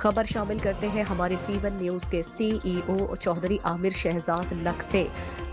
खबर शामिल करते हैं हमारे C1 न्यूज के CEO चौधरी आमिर शहजाद लक से।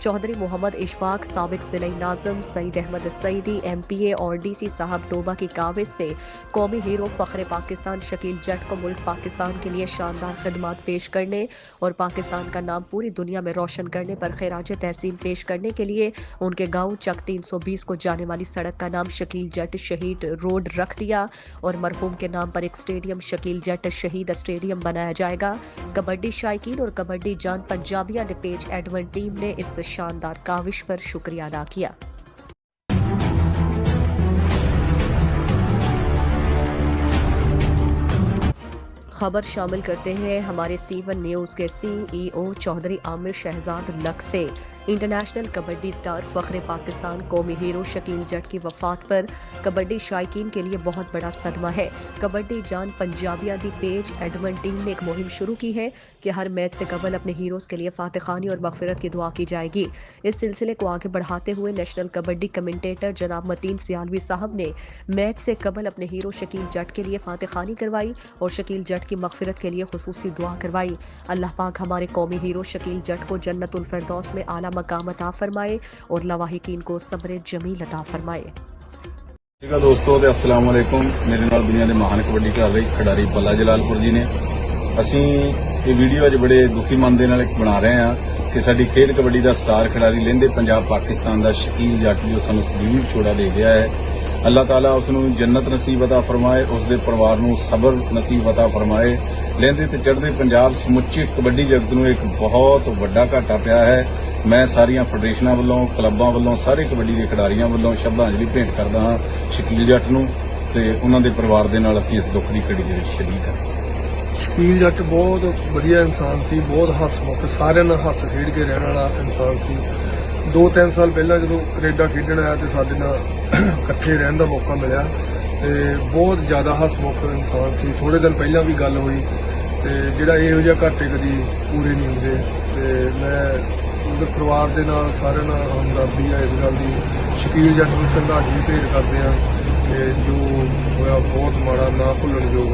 चौधरी मोहम्मद इशफाक साबिक जिले नाज़िम सईद अहमद सईदी MPA और DC साहब डोबा की काविश से कौमी हीरो फख्र पाकिस्तान शकील जट को मुल्क पाकिस्तान के लिए शानदार खिदमत पेश करने और पाकिस्तान का नाम पूरी दुनिया में रोशन करने पर खिराज तहसीन पेश करने के लिए उनके गाँव चक 320 को जाने वाली सड़क का नाम शकील जट शहीद रोड रख दिया और मरहूम के नाम पर एक स्टेडियम शकील जट शहीद स्टेडियम बनाया जाएगा। कबड्डी शायकीन और कबड्डी जान पंजाबिया द पेज एडवन टीम ने इस शानदार काविश पर शुक्रिया अदा किया। खबर शामिल करते हैं हमारे C1 न्यूज के CEO चौधरी आमिर शहजाद लक से। इंटरनेशनल कबड्डी स्टार फख्र पाकिस्तान कौमी हीरो शकील जट की वफात पर कबड्डी शायकीन के लिए बहुत बड़ा सदमा है। कबड्डी जान पंजाबिया दी पेज एडवन टीम ने एक मुहिम शुरू की है कि हर मैच से कबल अपने हीरोज के लिए फातिखानी और मगफिरत की दुआ की जाएगी। इस सिलसिले को आगे बढ़ाते हुए नेशनल कबड्डी कमेंटेटर जनाब मतीन सियालवी साहब ने मैच से कबल अपने हीरो शकील जट के लिए फातिखानी करवाई और शकील जट की मगफिरत के लिए खुसूसी दुआ करवाई। अल्लाह पाक हमारे कौमी हीरो शकील जट को जन्नतुल फिरदौस में आला मकाम अता फरमाए और लवाहिकीन को सब्र जमील अता फरमाए। ठीक है दोस्तों ते अस्सलाम वालेकुम। मेरे नाल दुनिया के महान कबड्डी खिडारी पल्ला जलालपुर जी ने असी ये वीडियो अज बड़े दुखी मन के नाल बना रहे हैं कि साडी खेल कबड्डी का स्टार खिडारी लहिंदे पंजाब पाकिस्तान का शकील जट जो सानू सलीम छोड़ा दे गया है। अल्लाह ताला उसनू जन्नत नसीब अता फरमाए, उसके परिवार नू सबर नसीब अता फरमाए। लहिंदे ते चढ़दे पंजाब समुचे कबड्डी जगत नू एक बहुत वड्डा घाटा पिया है। मैं सारिया फैडरेशनां वालों क्लबां वालों सारे कबड्डी के खिडारियों वालों श्रद्धांजलि भेंट करदा हाँ शकील जट नू ते उन्हां दे परिवार दे नाल असीं इस दुख की घड़ी दे विच शरीक हां। शकील जट बहुत वधिया इंसान सी, बहुत हसमुख सारिਆਂ ਨਾਲ हस खेड के रहने वाला इंसान सी। 2-3 साल पहला जो कनेडा खेडण आया तो साडे नाल इकट्ठे रहने का मौका मिला ते बहुत ज़्यादा हसमुख इंसान सी। थोड़े दिन पहला भी गल हुई ते जिहड़ा इहो जिहा घाटे कदी पूरे नहीं होंदे ते मैं उनके परिवार के नाल सारिਆਂ ਨਾਲ हमदर्दी है इस गल की। शकील जट नूं श्रद्धांजलि भेंट करते हैं कि जो होया बहुत माड़ा ना भुल्लणयोग।